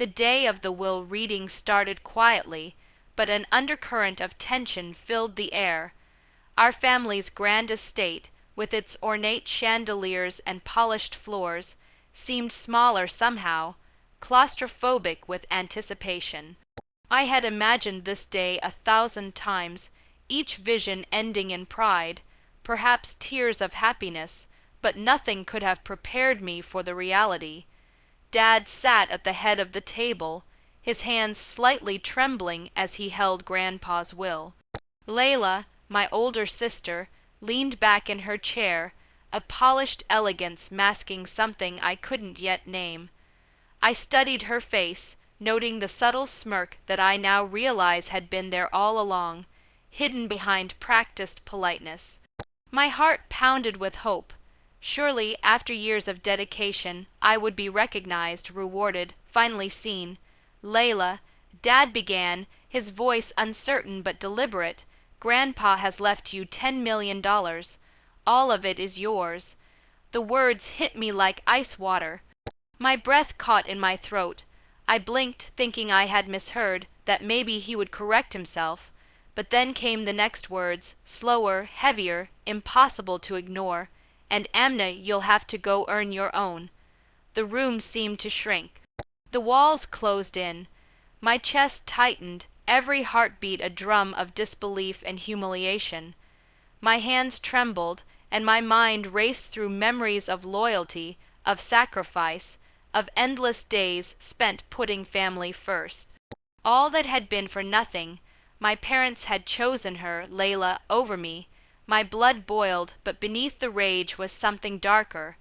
The day of the will reading started quietly, but an undercurrent of tension filled the air. Our family's grand estate, with its ornate chandeliers and polished floors, seemed smaller somehow, claustrophobic with anticipation. I had imagined this day 1,000 times, each vision ending in pride, perhaps tears of happiness, but nothing could have prepared me for the reality. Dad sat at the head of the table, his hands slightly trembling as he held Grandpa's will. Layla, my older sister, leaned back in her chair, a polished elegance masking something I couldn't yet name. I studied her face, noting the subtle smirk that I now realize had been there all along, hidden behind practiced politeness. My heart pounded with hope. Surely, after years of dedication, I would be recognized, rewarded, finally seen. Layla, Dad began, his voice uncertain but deliberate. Grandpa has left you $10 million. All of it is yours. The words hit me like ice water. My breath caught in my throat. I blinked, thinking I had misheard, that maybe he would correct himself. But then came the next words, slower, heavier, impossible to ignore. And Amna, you'll have to go earn your own. The room seemed to shrink. The walls closed in. My chest tightened, every heartbeat a drum of disbelief and humiliation. My hands trembled, and my mind raced through memories of loyalty, of sacrifice, of endless days spent putting family first. All that had been for nothing. My parents had chosen her, Layla, over me. My blood boiled, but beneath the rage was something darker.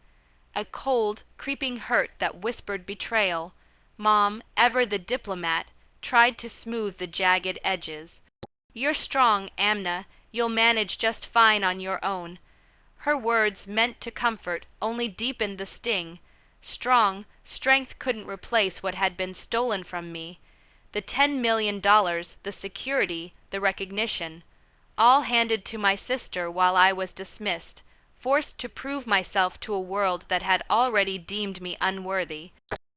A cold, creeping hurt that whispered betrayal. Mom, ever the diplomat, tried to smooth the jagged edges. You're strong, Amna. You'll manage just fine on your own. Her words, meant to comfort, only deepened the sting. Strong, strength couldn't replace what had been stolen from me. The $10 million, the security, the recognition, all handed to my sister while I was dismissed, forced to prove myself to a world that had already deemed me unworthy.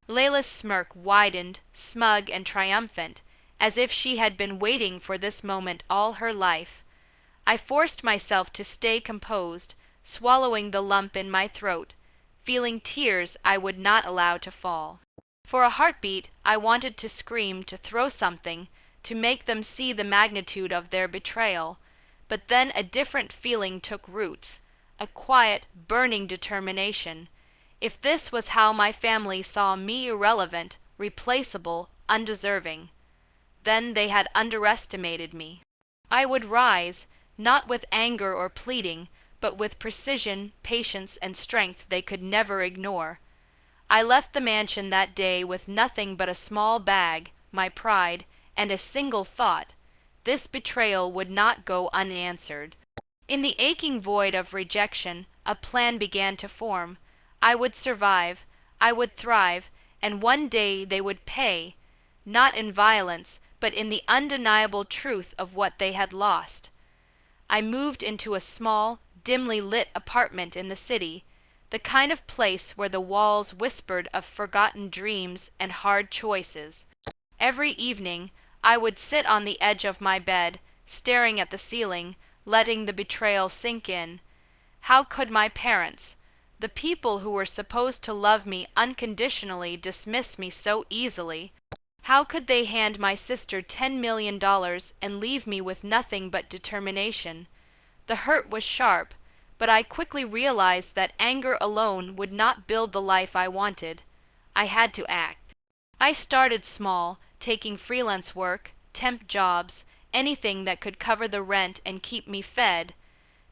Layla's smirk widened, smug and triumphant, as if she had been waiting for this moment all her life. I forced myself to stay composed, swallowing the lump in my throat, feeling tears I would not allow to fall. For a heartbeat, I wanted to scream, to throw something, to make them see the magnitude of their betrayal. But then a different feeling took root, a quiet, burning determination. If this was how my family saw me, irrelevant, replaceable, undeserving, then they had underestimated me. I would rise, not with anger or pleading, but with precision, patience, and strength they could never ignore. I left the mansion that day with nothing but a small bag, my pride, and a single thought: this betrayal would not go unanswered. In the aching void of rejection, a plan began to form. I would survive, I would thrive, and one day they would pay, not in violence, but in the undeniable truth of what they had lost. I moved into a small, dimly lit apartment in the city, the kind of place where the walls whispered of forgotten dreams and hard choices. Every evening, I would sit on the edge of my bed, staring at the ceiling, letting the betrayal sink in. How could my parents, the people who were supposed to love me unconditionally, dismiss me so easily? How could they hand my sister $10 million and leave me with nothing but determination? The hurt was sharp, but I quickly realized that anger alone would not build the life I wanted. I had to act. I started small, taking freelance work, temp jobs, anything that could cover the rent and keep me fed.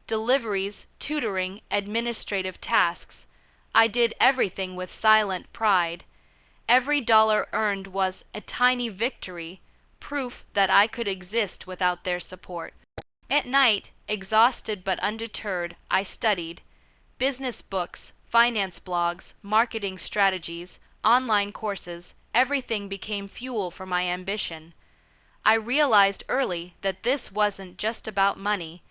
Deliveries, tutoring, administrative tasks. I did everything with silent pride. Every dollar earned was a tiny victory, proof that I could exist without their support. At night, exhausted but undeterred, I studied. Business books, finance blogs, marketing strategies, online courses, everything became fuel for my ambition. I realized early that this wasn't just about money.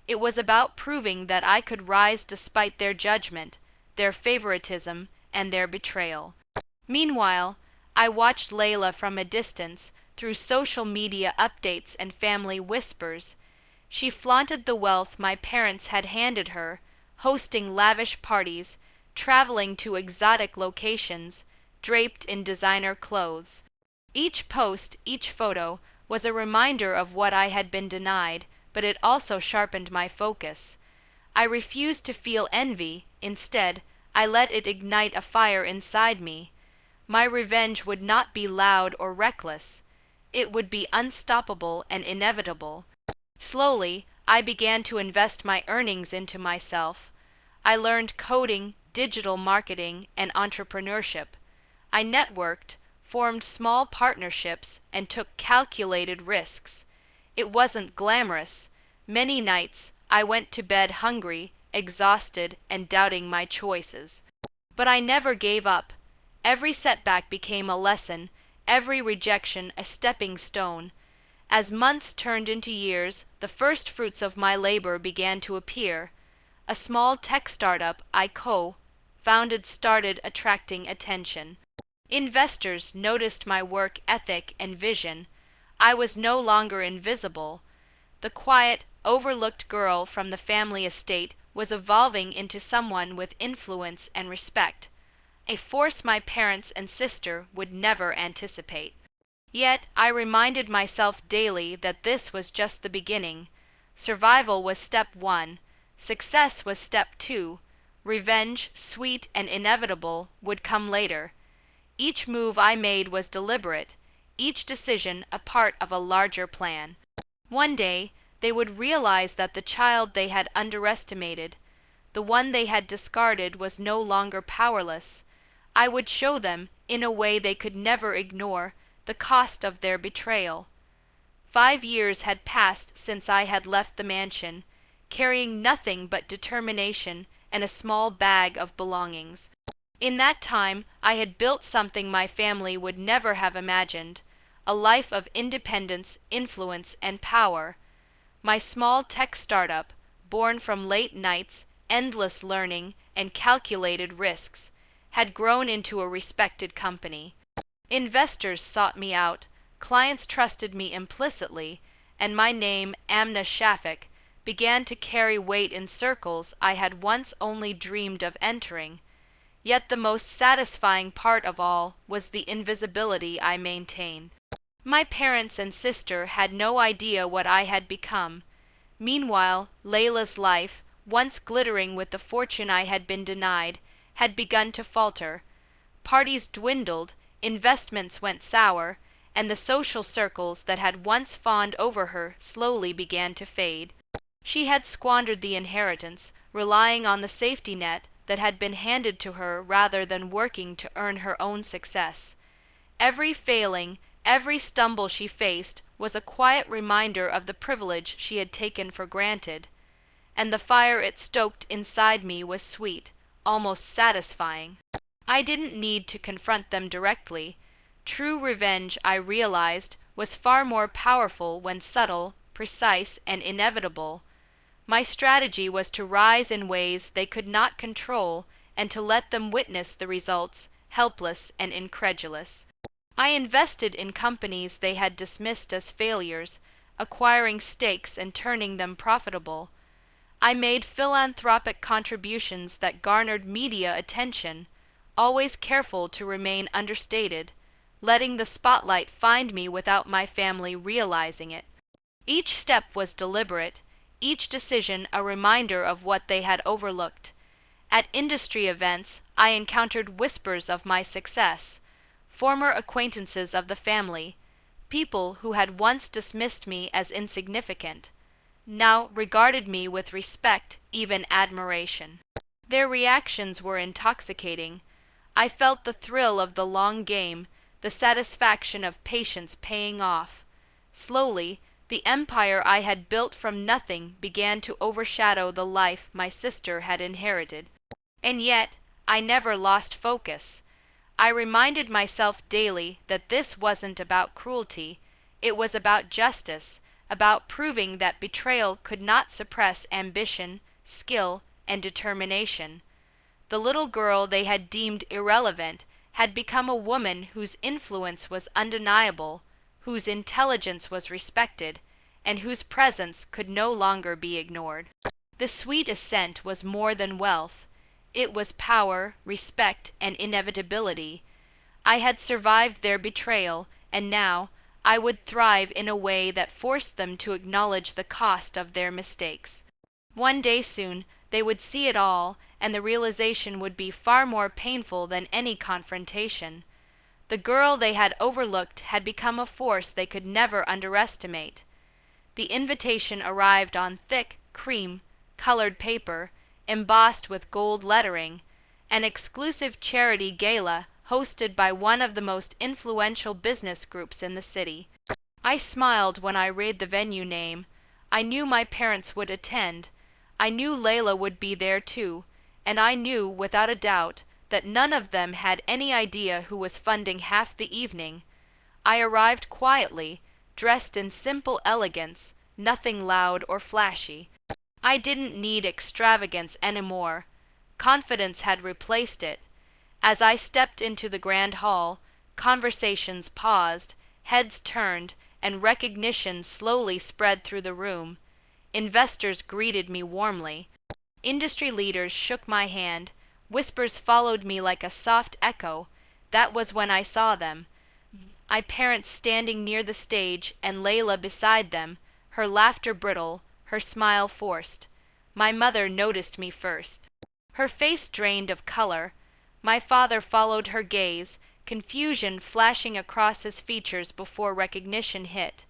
It was about proving that I could rise despite their judgment, their favoritism, and their betrayal. Meanwhile, I watched Layla from a distance through social media updates and family whispers. She flaunted the wealth my parents had handed her, hosting lavish parties, traveling to exotic locations, draped in designer clothes. Each post, each photo, was a reminder of what I had been denied, but it also sharpened my focus. I refused to feel envy. Instead, I let it ignite a fire inside me. My revenge would not be loud or reckless. It would be unstoppable and inevitable. Slowly, I began to invest my earnings into myself. I learned coding, digital marketing, and entrepreneurship. I networked, formed small partnerships, and took calculated risks. It wasn't glamorous. Many nights, I went to bed hungry, exhausted, and doubting my choices. But I never gave up. Every setback became a lesson, every rejection a stepping stone. As months turned into years, the first fruits of my labor began to appear. A small tech startup I co-founded started attracting attention. Investors noticed my work ethic and vision. I was no longer invisible. The quiet, overlooked girl from the family estate was evolving into someone with influence and respect, a force my parents and sister would never anticipate. Yet I reminded myself daily that this was just the beginning. Survival was step one, success was step two, revenge, sweet and inevitable, would come later. Each move I made was deliberate, each decision a part of a larger plan. One day, they would realize that the child they had underestimated, the one they had discarded, was no longer powerless. I would show them, in a way they could never ignore, the cost of their betrayal. 5 years had passed since I had left the mansion, carrying nothing but determination and a small bag of belongings. In that time, I had built something my family would never have imagined, a life of independence, influence, and power. My small tech startup, born from late nights, endless learning, and calculated risks, had grown into a respected company. Investors sought me out, clients trusted me implicitly, and my name, Amna Shafik, began to carry weight in circles I had once only dreamed of entering. Yet the most satisfying part of all was the invisibility I maintained. My parents and sister had no idea what I had become. Meanwhile, Layla's life, once glittering with the fortune I had been denied, had begun to falter. Parties dwindled, investments went sour, and the social circles that had once fawned over her slowly began to fade. She had squandered the inheritance, relying on the safety net that had been handed to her rather than working to earn her own success. Every failing, every stumble she faced was a quiet reminder of the privilege she had taken for granted, and the fire it stoked inside me was sweet, almost satisfying. I didn't need to confront them directly. True revenge, I realized, was far more powerful when subtle, precise, and inevitable. My strategy was to rise in ways they could not control and to let them witness the results, helpless and incredulous. I invested in companies they had dismissed as failures, acquiring stakes and turning them profitable. I made philanthropic contributions that garnered media attention, always careful to remain understated, letting the spotlight find me without my family realizing it. Each step was deliberate, each decision a reminder of what they had overlooked. At industry events, I encountered whispers of my success, former acquaintances of the family, people who had once dismissed me as insignificant, now regarded me with respect, even admiration. Their reactions were intoxicating. I felt the thrill of the long game, the satisfaction of patience paying off. Slowly, the empire I had built from nothing began to overshadow the life my sister had inherited. And yet, I never lost focus. I reminded myself daily that this wasn't about cruelty, it was about justice, about proving that betrayal could not suppress ambition, skill, and determination. The little girl they had deemed irrelevant had become a woman whose influence was undeniable, whose intelligence was respected, and whose presence could no longer be ignored. The sweet ascent was more than wealth. It was power, respect, and inevitability. I had survived their betrayal, and now I would thrive in a way that forced them to acknowledge the cost of their mistakes. One day soon, they would see it all, and the realization would be far more painful than any confrontation. The girl they had overlooked had become a force they could never underestimate. The invitation arrived on thick, cream-colored paper, embossed with gold lettering, an exclusive charity gala hosted by one of the most influential business groups in the city. I smiled when I read the venue name. I knew my parents would attend. I knew Layla would be there too, and I knew without a doubt that none of them had any idea who was funding half the evening. I arrived quietly, dressed in simple elegance, nothing loud or flashy. I didn't need extravagance anymore. Confidence had replaced it. As I stepped into the grand hall, conversations paused, heads turned, and recognition slowly spread through the room. Investors greeted me warmly. Industry leaders shook my hand. Whispers followed me like a soft echo. That was when I saw them. My parents standing near the stage and Layla beside them, her laughter brittle, her smile forced. My mother noticed me first. Her face drained of color. My father followed her gaze, confusion flashing across his features before recognition hit.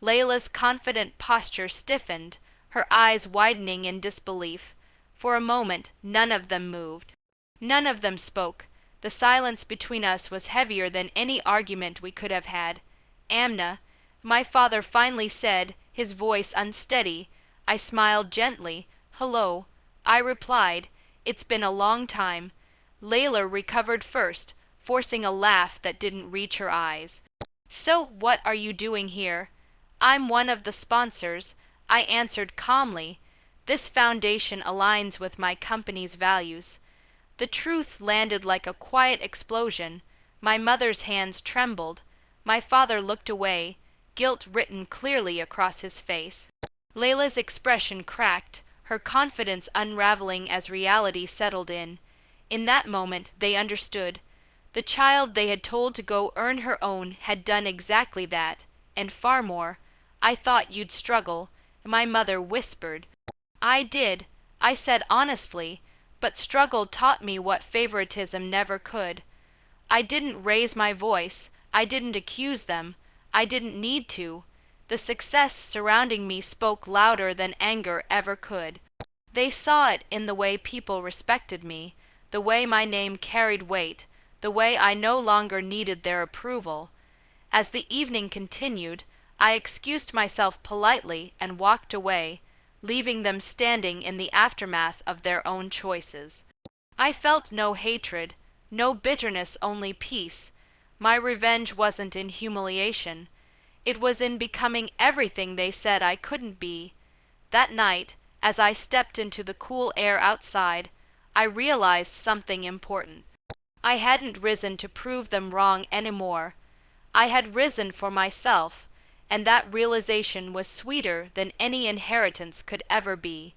Layla's confident posture stiffened, her eyes widening in disbelief. For a moment, none of them moved. None of them spoke. The silence between us was heavier than any argument we could have had. "Amna," my father finally said, his voice unsteady. I smiled gently. "Hello." I replied, "It's been a long time." Layla recovered first, forcing a laugh that didn't reach her eyes. "So what are you doing here?" "I'm one of the sponsors," I answered calmly. "This foundation aligns with my company's values." The truth landed like a quiet explosion. My mother's hands trembled. My father looked away, guilt written clearly across his face. Layla's expression cracked, her confidence unraveling as reality settled in. In that moment, they understood. The child they had told to go earn her own had done exactly that, and far more. "I thought you'd struggle," my mother whispered. "I did," I said honestly, but struggle taught me what favoritism never could. I didn't raise my voice, I didn't accuse them, I didn't need to. The success surrounding me spoke louder than anger ever could. They saw it in the way people respected me, the way my name carried weight, the way I no longer needed their approval. As the evening continued, I excused myself politely and walked away, leaving them standing in the aftermath of their own choices. I felt no hatred, no bitterness, only peace. My revenge wasn't in humiliation. It was in becoming everything they said I couldn't be. That night, as I stepped into the cool air outside, I realized something important. I hadn't risen to prove them wrong anymore. I had risen for myself, and that realization was sweeter than any inheritance could ever be.